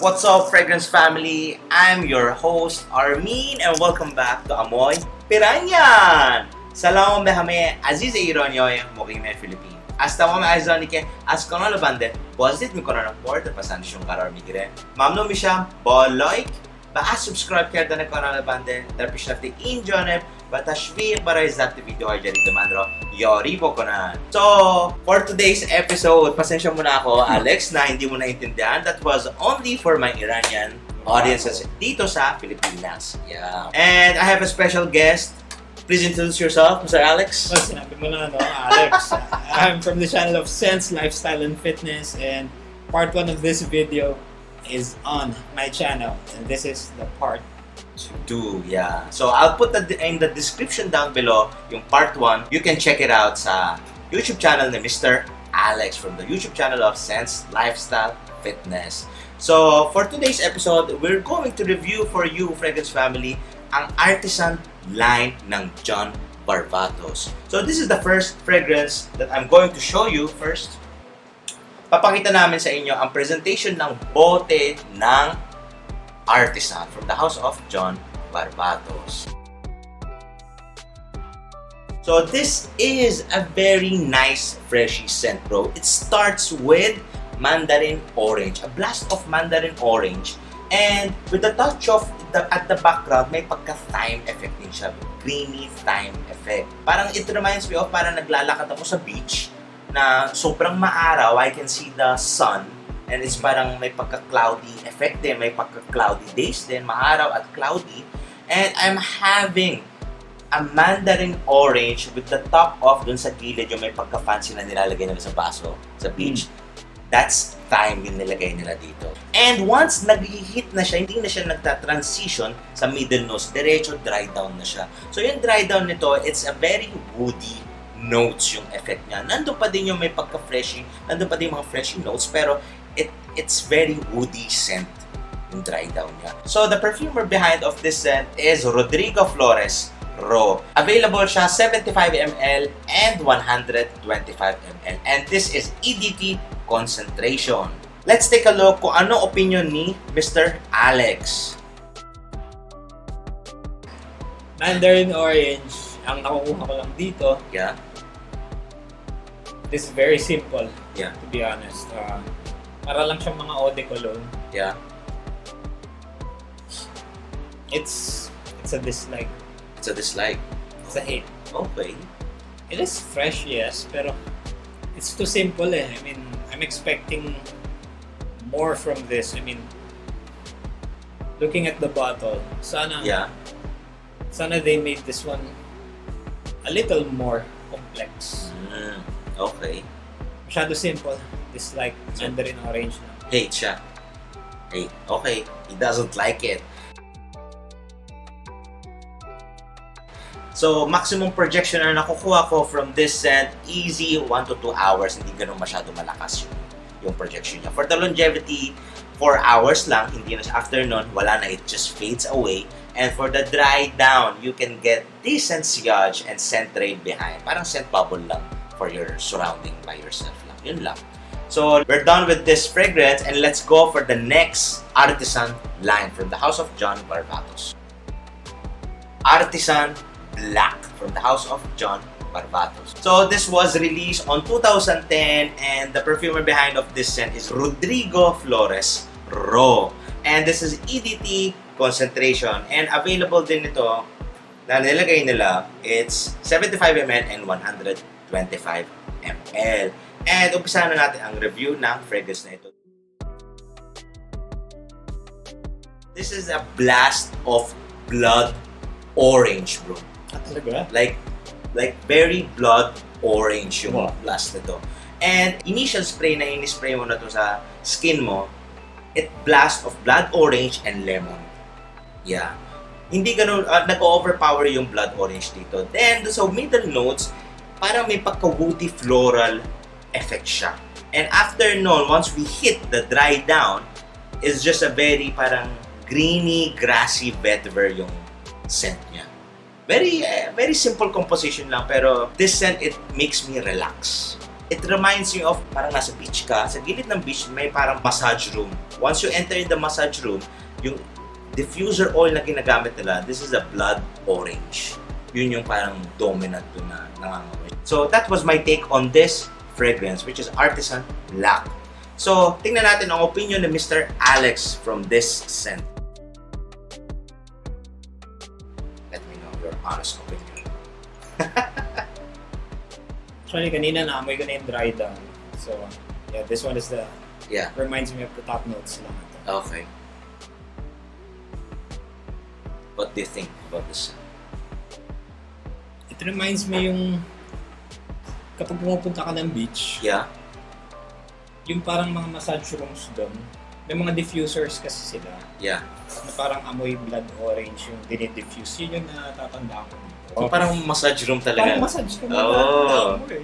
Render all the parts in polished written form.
What's up, Fragrance family? I'm your host, Armin, and welcome back to Amoy Piranyan! Salam behame aziz ironyoy mokime Philippines. Hasta mame azanike az kanal bande bozit mikonam port pasanshun qarar migire. Mamnun misham ba like و از سابسکرایب کردن کانال بنده در پیشرفت این جانب و تشویق برای ضبط ویدیوهای جدید من را یاری بکنن. So, for today's episode, pasensya muna ako, Alex, na hindi mo naintindihan. That was only for my Iranian audiences dito sa Pilipinas. Yeah. And I have a special guest. Please introduce yourself, Mr. Alex. Well, sinabi mo na, no? Alex. I'm from the channel of Sense, Lifestyle, and Fitness, and part 1 of this video is on my channel, and this is the part 2. Yeah. So I'll put that in the description down below, yung part 1. You can check it out sa YouTube channel ni Mr. Alex from the YouTube channel of Sense, Lifestyle, Fitness. So for today's episode, we're going to review for you, Fragrance family, ang Artisan line ng John Varvatos. So this is the first fragrance that I'm going to show you first. Papakita namin sa inyo ang presentation ng bote ng Artisan from the house of John Varvatos. So this is a very nice freshy scent, bro. It starts with mandarin orange, a blast of mandarin orange, and with the touch of at the background, may pagka-thyme effect din siya, creamy thyme effect. Parang it reminds me of parang naglalakad ako sa beach na sobrang maaraw, I can see the sun, and it's parang may pagka-cloudy effect din, may pagka-cloudy days din, maaraw at cloudy, and I'm having a mandarin orange with the top off dun sa gilid, yung may pagka-fancy na nilalagay nila sa baso, sa beach. That's thyme yung nilagay nila dito. And once nag-hit na siya, hindi na siya nagta-transition sa middle nose, diretso dry down na siya. So yung dry down nito, it's a very woody notes yung effect niya. Nandun pa din yung may pagka-freshy, nandun pa din yung mga freshy notes, pero it's very woody scent yung dry down niya. So the perfumer behind of this scent is Rodrigo Flores Raw. Available siya 75 ml and 125 ml. And this is EDT concentration. Let's take a look kung ano opinion ni Mr. Alex. Mandarin orange. Ang nakukuha ko lang dito. Yeah. This is very simple. Yeah. To be honest. Para lang siyang mga eau de cologne. Yeah. It's a dislike. It's a dislike. It's a hate. Okay. It is fresh, yes, pero it's too simple eh. I mean, I'm expecting more from this. I mean, looking at the bottle, sana they made this one a little more complex. Okay. Masyado simple. Dislike mandarin orange na. Hate siya. Hate. Okay. He doesn't like it. So, maximum projection na nakukuha ko from this scent, easy 1 to 2 hours. Hindi ganun masyado malakas yung projection niya. For the longevity, 4 hours lang. Hindi na after nun, wala na. It just fades away. And for the dry down, you can get decent sillage and scent trail behind. Parang scent bubble lang for your surrounding by yourself lang. Yun lang. So, we're done with this fragrance and let's go for the next Artisan line from the house of John Varvatos. Artisan Black from the house of John Varvatos. So, this was released on 2010 and the perfumer behind of this scent is Rodrigo Flores Raw. And this is EDT concentration and available din ito na nilagay nila, it's 75 ml and 125 ml. And umpisa na natin ang review ng fragrance na ito. This is a blast of blood orange, bro. Talaga? Like very blood orange yung blast nito. And initial spray na ini-spray mo na to sa skin mo, it blast of blood orange and lemon. Yeah. Hindi ganun, nag-overpower yung blood orange dito. Then, sa middle notes, parang may pagka-woody floral effect siya. And after nun, once we hit the dry down, it's just a very parang greeny, grassy vetiver yung scent niya. Very simple composition lang, pero this scent, it makes me relax. It reminds me of parang nasa beach ka. Sa gilid ng beach, may parang massage room. Once you enter in the massage room, yung diffuser oil na ginagamit nila, this is a blood orange. Yun yung parang dominant doon na nangangamoy. So that was my take on this fragrance, which is Artisan Black. So, tingnan natin ang opinion ni Mr. Alex from this scent. Let me know your honest opinion. Actually, kanina naamoy ko na yung dry down. So, yeah, this one is reminds me of the top notes lang. Okay. What do you think about this? It reminds me yung kapag pumupunta ka ng beach, Yeah. yung parang mga massage rooms doon, may mga diffusers kasi sila Yeah. na parang amoy blood orange yung dinidifuse. Yun yung natatandaan ko dito. So, parang massage room talaga. Parang massage room Oh. na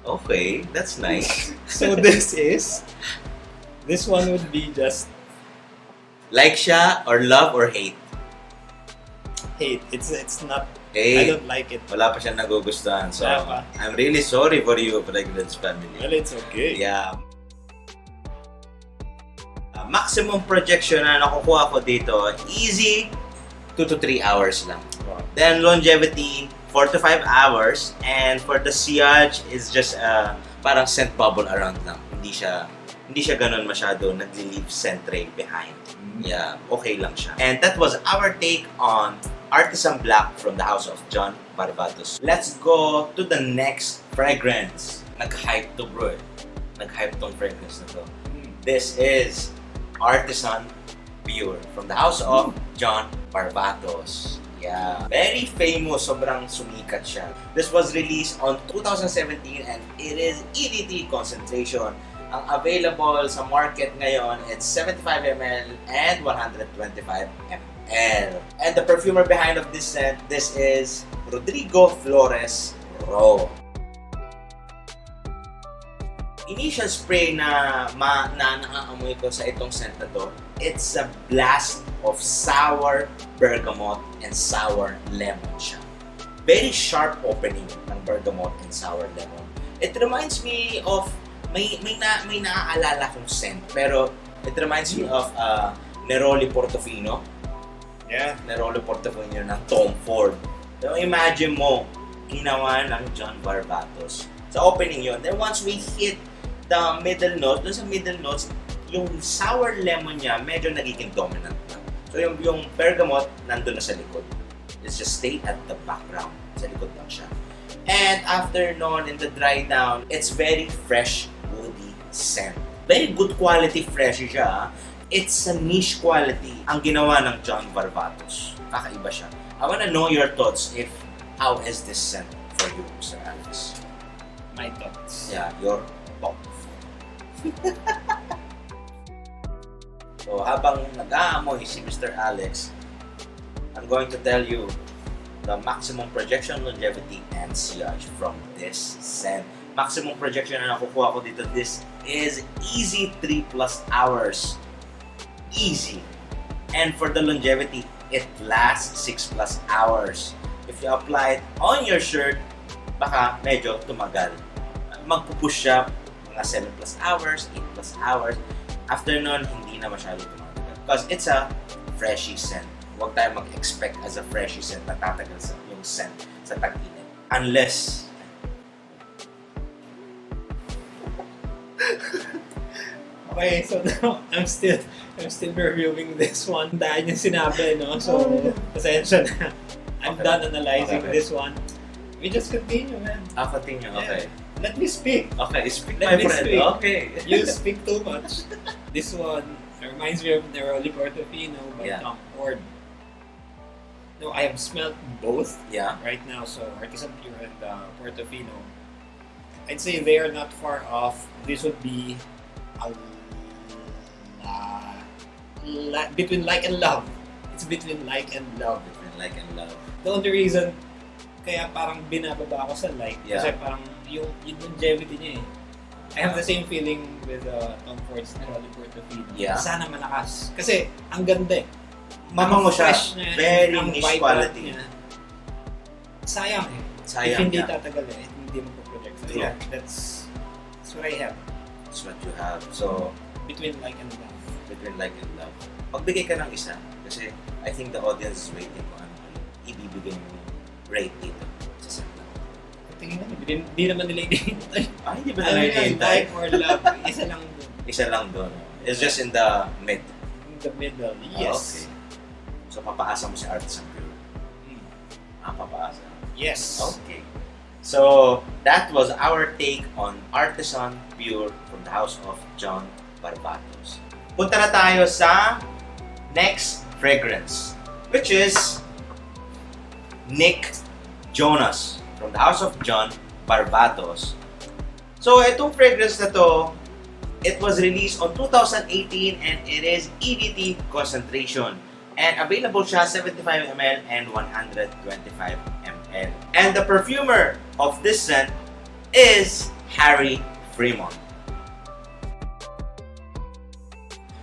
Okay, that's nice. So this one would be just Like siya or love or hate? hate. It's not, I Hate. don't like it. Wala pa siyang nagugustuhan. So, Wala pa. I'm really sorry for you, Fragrance family. Well, it's okay. Yeah. Maximum projection na nakukuha ko dito, easy 2 to 3 hours lang. Then longevity 4 to 5 hours, and for the sillage is just parang scent bubble around lang. Hindi siya ganun masyado nagli-leave scent trail behind. Yeah, okay lang siya. And that was our take on Artisan Black from the house of John Varvatos. Let's go to the next fragrance. Nag-hype to, bro. Nag-hype tong fragrance na to. This is Artisan Pure from the house of John Varvatos. Yeah, very famous, sobrang sumikat siya. This was released on 2017 and it is EDT concentration. Ang available sa market ngayon, it's 75 ml and 125 ml. And the perfumer behind of this scent, this is Rodrigo Flores Raw. Initial spray na naaamoy ko sa itong scent na to, it's a blast of sour bergamot and sour lemon siya. Very sharp opening ng bergamot and sour lemon. It reminds me of may naaalala kong scent, pero it reminds me of Neroli Portofino. Yeah. Neroli Portofino ng Tom Ford. So imagine mo, ginawa ng John Varvatos. Sa opening yun. Then once we hit the middle note, dun sa middle notes, yung sour lemon niya medyo nagiging dominant na. So yung bergamot nandun na sa likod. It's just stayed at the background. Sa likod lang siya. And after noon, in the dry down, it's very fresh, woody scent. Very good quality fresh siya. It's a niche quality ang ginawa ng John Varvatos. Kakaiba siya. I wanna know your thoughts if how is this scent for you, Mr. Alex? My thoughts. Yeah, your thoughts. So habang nag-aamoy si Mr. Alex, I'm going to tell you the maximum projection, longevity, and sillage from this scent. Maximum projection na nakukuha ko dito, this is easy 3+ hours. Easy. And for the longevity, it lasts 6+ hours. If you apply it on your shirt, baka medyo tumagal. Magpupush siya mga 7+ hours, 8+ hours. After nun, hindi na masyado tumagal. Because it's a freshy scent. Huwag tayo mag-expect as a freshy scent na tatagal sa yung scent sa tag-init. Unless Okay, so now I'm still reviewing this one dahil yung sinabi, no? So, pasensya na. I'm Okay. done analyzing Okay. this one. We just continue, man. continue, okay. Let me speak. Okay, speak Let my me friend. speak. Okay. You speak too much. This one reminds me of Neroli Portofino by Yeah. Tom Ford. No, I have smelled both Yeah. right now, so Artisan Pure and Portofino. I'd say they are not far off. This would be between like and love. It's between like and love. Between like and love. The only reason kaya parang binababa ako sa like kasi Yeah. parang yung longevity niya eh. I have the same feeling with Tom Ford's Neroli Portofino. Yeah. Sana malakas. Kasi ang ganda eh. Mamango siya. Fresh niya, Very ang niche vibrant quality. niya. Sayang eh. Sayang If hindi niya. tatagal eh. hindi mo po-project. So, True. yeah, that's what I have. That's what you have. So, Between like and love. between like and love. Magbigay ka ng isa. Kasi I think the audience is waiting kung ano ibibigay mo rate dito sa set na. Tingin naman, hindi naman nila hinihintay. Hindi ba Ano na yun, hinihintay? like or love, isa lang dun. Isa lang doon. It's just in the mid. In the middle, yes. Okay. So, papaasa mo si Artisan Pure. Mm. Papaasa. Yes. Okay. So, that was our take on Artisan Pure from the house of John Varvatos. Punta na tayo sa next fragrance, which is Nick Jonas from the house of John Varvatos. So, itong fragrance na to, it was released on 2018 and it is EDT concentration. And available siya 75 ml and 125 ml. And the perfumer of this scent is Harry Fremont.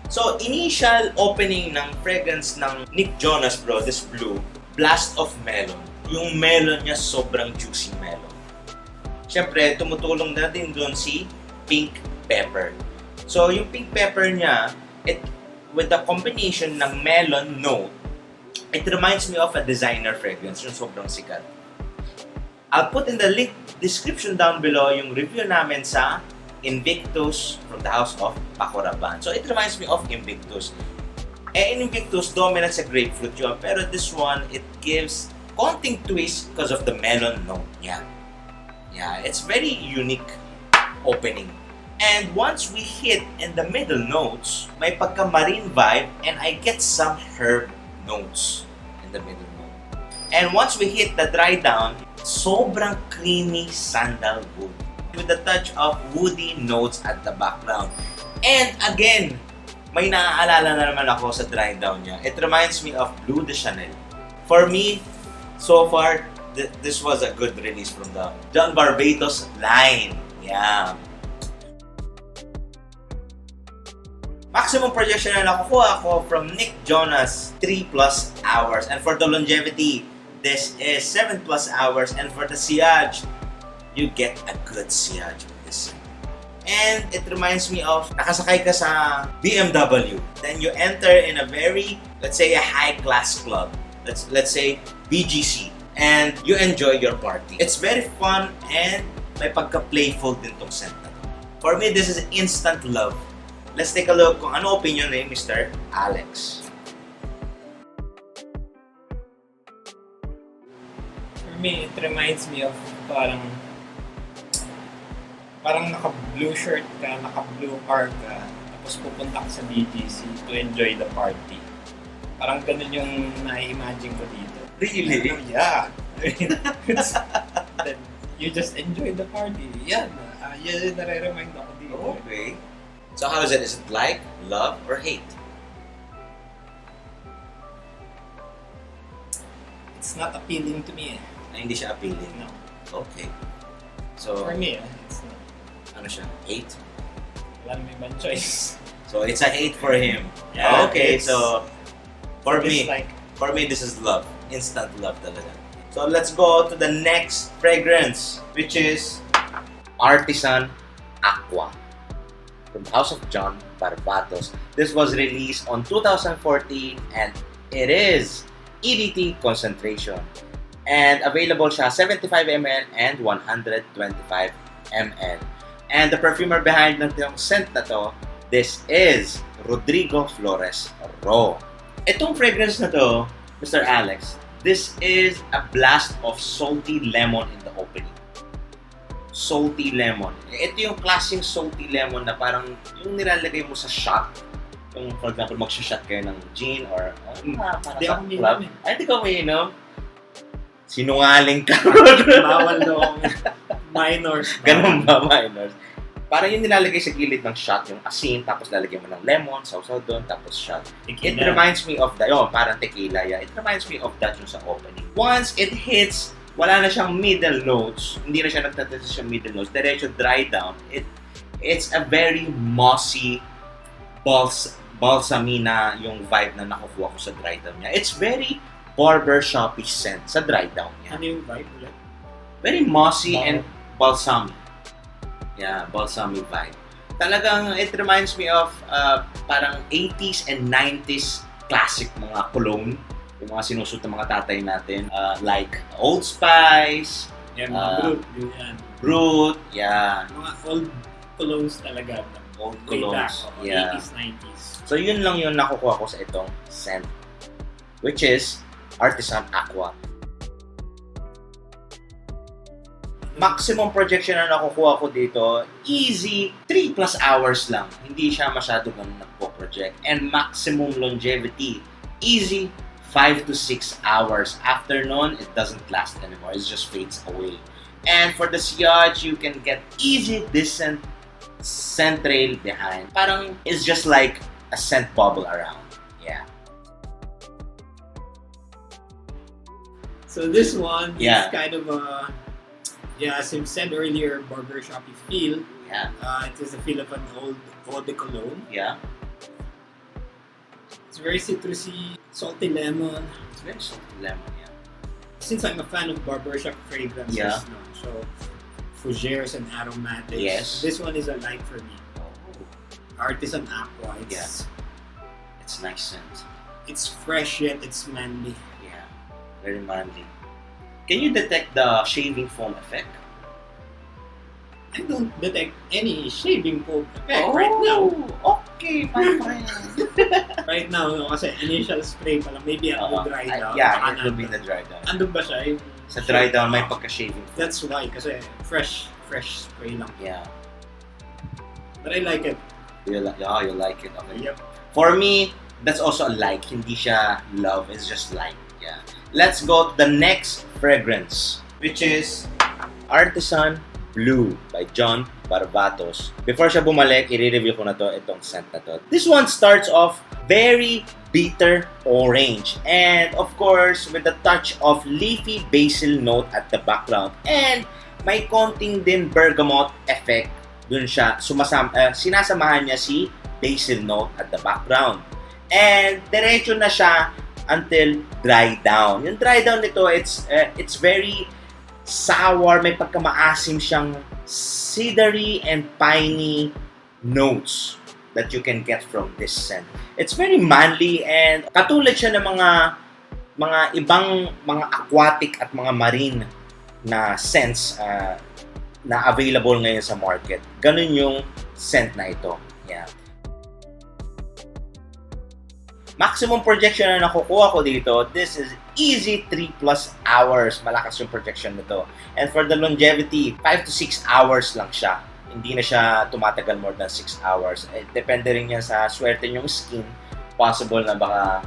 So, initial opening ng fragrance ng Nick Jonas Bro, this blue, blast of melon. Yung melon niya sobrang juicy melon. Siyempre, tumutulong na din doon si pink pepper. So, yung pink pepper niya, with the combination ng melon note, it reminds me of a designer fragrance, yung sobrang sikat. I'll put in the link description down below yung review namin sa Invictus from the house of Pacoraban. So, it reminds me of Invictus. In Invictus, dominant sa grapefruit yun. Pero this one, it gives konting twist because of the melon note niya. Yeah, it's very unique opening. And once we hit in the middle notes, may pagka-marine vibe and I get some herb notes in the middle note. And once we hit the dry down, sobrang creamy sandalwood with a touch of woody notes at the background. And again, may naaalala na naman ako sa dry down niya. It reminds me of Bleu de Chanel. For me, so far, this was a good release from the John Varvatos line. Yeah. Maximum projection na nakukuha ko from Nick Jonas, 3+ hours. And for the longevity, this is 7+ hours. And for the sillage, you get a good sillage with this. And it reminds me of, nakasakay ka sa BMW. Then you enter in a very, let's say, a high-class club. Let's say, BGC. And you enjoy your party. It's very fun and may pagka-playful din tong scent na to. For me, this is instant love. Let's take a look kung ano opinion ni Mr. Alex. For me, it reminds me of parang naka-blue shirt ka, naka-blue car ka, tapos pupunta ka sa BGC to enjoy the party. Parang ganun yung na-imagine ko dito. Really? Yeah. Then you just enjoy the party. Yan. Yan yung nare-remind ako dito. Okay. So how is it? Is it like, love, or hate? It's not appealing to me. Hindi siya appealing. No. Okay. So, For me, it's not. ano siya? Hate? Wala naman ibang choice. So it's a hate for him. Yeah, Okay, it's- so for me, Dislike. this is love. Instant love talaga. So let's go to the next fragrance, which is Artisan Aqua from the house of John Varvatos. This was released on 2014 and it is EDT concentration. And available siya 75 ml and 125 ml. And the perfumer behind ng scent na to, this is Rodrigo Flores Ro. Itong fragrance na to, Mr. Alex, this is a blast of salty lemon in the opening. Salty lemon. Ito yung klaseng salty lemon na parang yung nilalagay mo sa shot. Yung, for example, magsha-shot kayo ng gin or para Di sa ako club. umiinom Ay, di ka umiinom? Sinungaling ka. Bawal daw minors. Ganun ba, minors? Parang yung nilalagay sa gilid ng shot, yung asin, tapos lalagyan mo ng lemon, sausaw doon, tapos shot. It reminds me of that. Yun, parang tequila. Yeah. It reminds me of that yung sa opening. Once it hits, wala na siyang middle notes. Hindi na siya nagtatapos sa middle notes. Diretso dry down. It's a very mossy, balsamina yung vibe na nakukuha ko sa dry down niya. It's very barbershop-y scent sa dry down niya. Ano yung vibe ulit? Very mossy and balsamic. Yeah, balsamic vibe. Talagang it reminds me of parang 80s and 90s classic mga cologne. Yung mga sinusuot ng mga tatay natin. Like Old Spice. Yan, mga Brut. Yeah. Mga old colognes talaga. Old colognes. Yeah. 80s, 90s. So yun lang yung nakukuha ko sa itong scent. Which is Artisan Aqua. Maximum projection na nakukuha ko dito, easy 3+ hours lang. Hindi siya masyado ganun nagpo-project. And maximum longevity, easy 5 to 6 hours. After nun, it doesn't last anymore. It just fades away. And for the sillage, you can get easy decent scent trail behind. Parang it's just like a scent bubble around. Yeah. So this one Yeah. is kind of a, as I said earlier, barbershoppy feel. Yeah. It is a feel of an old eau de cologne. Yeah. It's very citrusy, salty lemon. It's very salty lemon, yeah. Since I'm a fan of barbershop fragrances, Yeah. no, so fougères and aromatics, Yes. this one is a like for me. Oh. Artisan Aqua. It's nice scent. It's fresh yet it's manly. Yeah. Very manly. Can you detect the shaving foam effect? I don't detect any shaving foam effect right now. Okay, my friend. Right now, no, kasi initial spray pa lang, maybe at the dry down. Yeah, baka it will be the dry down. Andun ba siya? Yung Sa dry down, may pagka-shaving foam. That's why, kasi fresh spray lang. Yeah. But I like it. You like it. Okay. Yep. For me, that's also a like. Hindi siya love. It's just like. Yeah. Let's go to the next fragrance, which is Artisan Blue by John Varvatos. Before siya bumalik, i-review ko na to, itong scent na to. This one starts off very bitter orange. And of course, with a touch of leafy basil note at the background. And may konting din bergamot effect. Dun siya, sinasamahan niya si basil note at the background. And diretso na siya until dry down. Yung dry down nito, it's very sour, may pagkamaasim siyang cedary and piney notes that you can get from this scent. It's very manly and katulad siya ng mga ibang mga aquatic at mga marine na scents na available ngayon sa market. Ganun yung scent na ito. Yeah. Maximum projection na nakukuha ko dito, this is easy 3+ hours. Malakas yung projection nito. And for the longevity, 5 to 6 hours lang siya. Hindi na siya tumatagal more than 6 hours. Depende rin yan sa swerte nyong skin. Possible na baka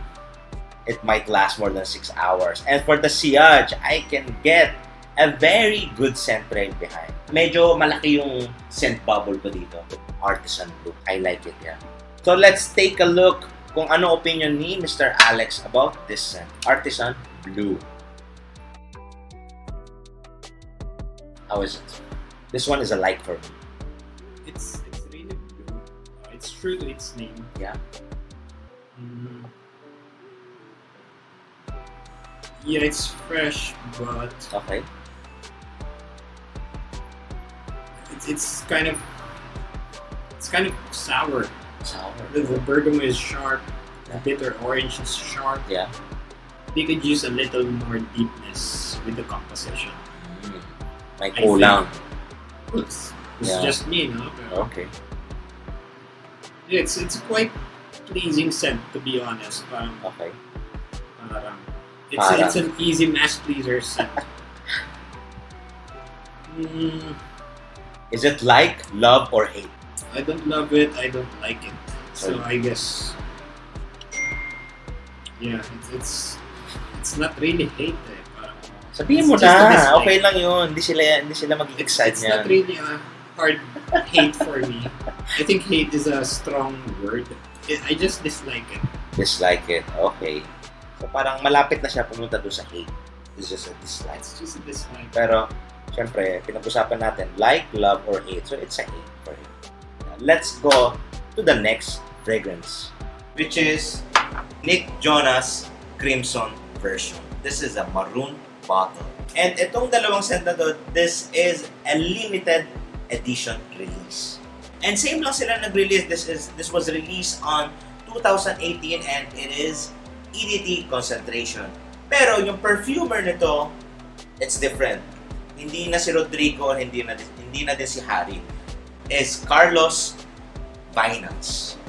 it might last more than 6 hours. And for the sillage, I can get a very good scent trail behind. Medyo malaki yung scent bubble ko dito. Artisan Blue. I like it, yeah. So let's take a look kung ano opinion ni Mr. Alex about this scent. Artisan Blue. How is it? This one is a like for me. It's really blue. It's true to its name. Yeah. Yeah, it's fresh, but Okay. it's kind of sour. Sour. The bergamot is sharp. The bitter orange is sharp. Yeah. They could use a little more deepness with the composition. May kulang. It's Yeah. just me, no? Pero Okay. it's quite pleasing scent, to be honest. Okay. Parang Parang. it's an easy mass pleaser scent. Is it like, love, or hate? I don't love it. I don't like it. So I guess, yeah, it's not really hate. Parang, Sabihin mo it's just a na, dislike. okay lang yun. Hindi sila mag-excite It's niyan. not really a hard hate for me. I think hate is a strong word. I just dislike it. Dislike it. Okay. So parang malapit na siya pumunta doon sa hate. It's just a dislike. It's just a dislike. Pero, syempre, pinag-usapan natin like, love, or hate. So it's a hate for him. Let's go to the next fragrance, which is Jonas Crimson version. This is a maroon bottle. And itong dalawang scent na to, this is a limited edition release. And same lang sila nag-release. This was released on 2018 and it is EDT concentration. Pero yung perfumer nito, it's different. Hindi na si Rodrigo, hindi na din si Harry. Is Carlos Vinance.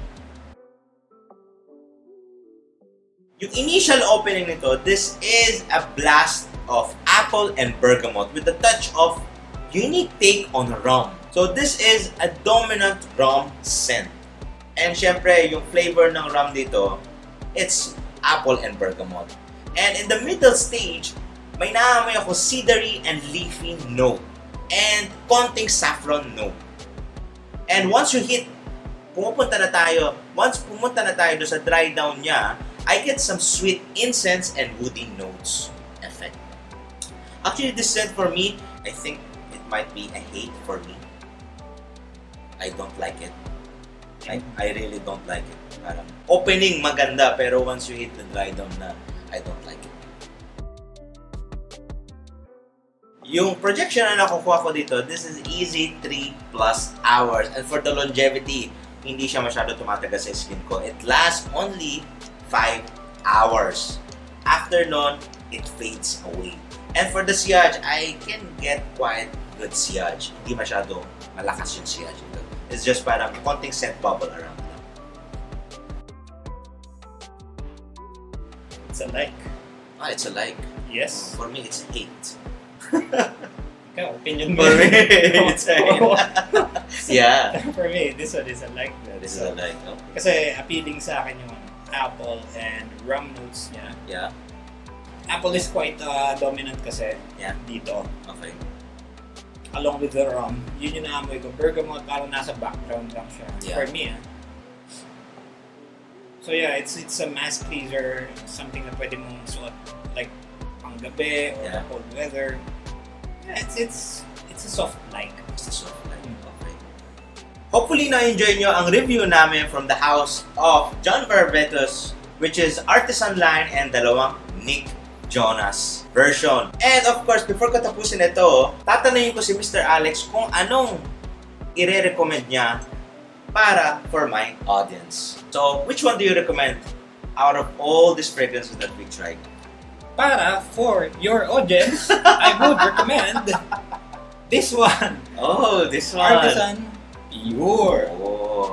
Yung initial opening nito, this is a blast of apple and bergamot with a touch of unique take on rum. So this is a dominant rum scent. And syempre, yung flavor ng rum dito, it's apple and bergamot. And in the middle stage, may naamoy ako cedary and leafy note. And konting saffron note. And once pumunta na tayo doon sa dry down niya, I get some sweet incense and woody notes effect. Actually, this scent for me, I think it might be a hate for me. I don't like it. I really don't like it. Parang opening maganda, pero once you hit the dry down na, I don't like it. Yung projection na nakukuha ko dito, this is easy 3+ hours. And for the longevity, hindi siya masyado tumatagal sa skin ko. It lasts only 5 hours. After nun, it fades away. And for the sillage, I can get quite good sillage. Hindi masyado malakas yung sillage. It's just parang konting scent bubble around lang. It's a like. It's a like. Yes. For me, it's a hate. Ikaw, opinion mo. For me, it's a hate. Yeah. For me, this one is a like. This is a like. Okay. Kasi appealing sa akin yung apple and rum notes niya. Yeah. Apple is quite dominant kasi dito. Okay. Along with the rum, yun yung naamoy ko. Bergamot, parang nasa background lang siya. Yeah. For me, So yeah, it's a mass pleaser, something na pwede mong suot like pang gabi or cold weather. Yeah, it's a soft like. It's a soft like. Okay. Hopefully na-enjoy nyo ang review namin from the house of John Varvatos, which is Artisan line and dalawang Nick Jonas version. And of course, before ko tapusin ito, tatanungin ko si Mr. Alex kung anong ire-recommend niya para for my audience. So, which one do you recommend out of all these fragrances that we tried? Para for your audience, I would recommend this one. Oh, this one. Artisan Pure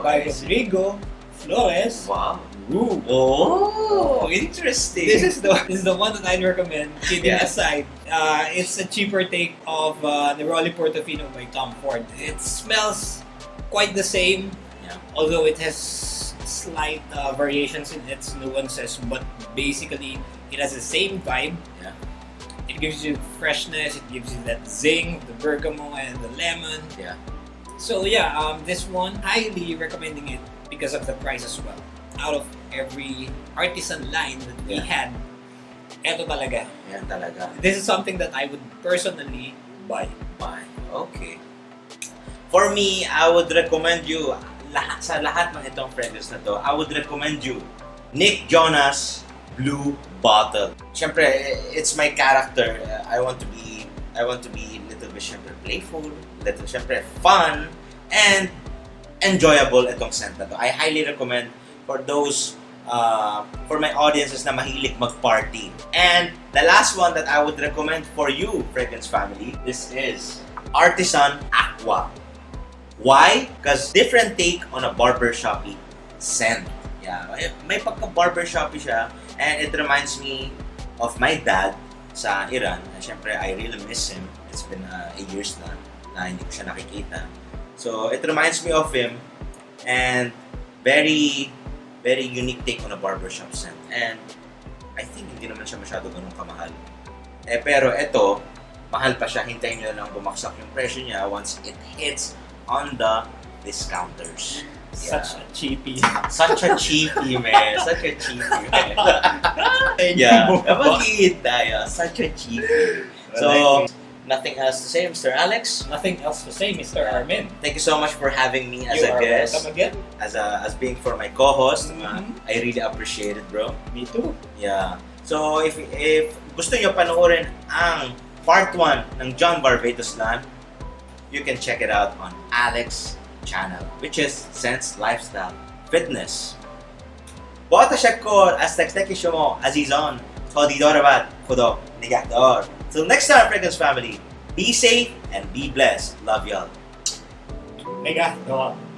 by I see. Rodrigo Flores. Wow. Ooh. Oh, interesting. This is the one that I'd recommend. Kidding aside, it's a cheaper take of the Rolly Portofino by Tom Ford. It smells quite the same, although it has slight variations in its nuances, but basically it has the same vibe. Yeah. It gives you freshness, it gives you that zing, the bergamot and the lemon. Yeah. So yeah, this one, highly recommending it because of the price as well. Out of every artisan line that we had, eto talaga. Yan talaga. This is something that I would personally buy. Okay. For me, I would recommend you, sa lahat ng itong fragrance na to, I would recommend you Nick Jonas Blue Bottle. Siyempre, it's my character. I want to be a little bit siyempre playful, little siyempre fun, and enjoyable itong scent na to. I highly recommend for those, for my audiences na mahilig mag-party. And the last one that I would recommend for you, fragrance family, this is Artisan Aqua. Why? Because different take on a barbershoppy scent. Yeah, may pagka-barbershoppy siya, and it reminds me of my dad sa Iran. Siyempre, I really miss him. It's been 8 years na hindi ko siya nakikita. So, it reminds me of him, and very, very unique take on a barbershop scent. And I think hindi naman siya masyado ganun kamahal. Pero ito, mahal pa siya. Hintayin nyo lang bumaksak yung presyo niya once it hits on the discounters. Such a cheapie. Such a cheapie, man. Such a cheapie, man. Mag-iit tayo. Such a cheapie. So, nothing else to say, Mr. Alex? Nothing else to say, Mr. Armin. Thank you so much for having me as You a are guest. welcome again. As being for my co-host. I really appreciate it, bro. Me too. Yeah. So, if gusto nyo panoorin ang part 1 ng John Varvatos Land, you can check it out on Alex's channel, which is Sense Lifestyle Fitness. बहुत तशक्कुर आज तक के شما عزیزان تا دیدار بعد خدا نگهدار. Till next time, Fragrance family, be safe and be blessed. Love y'all. Mega. Go on.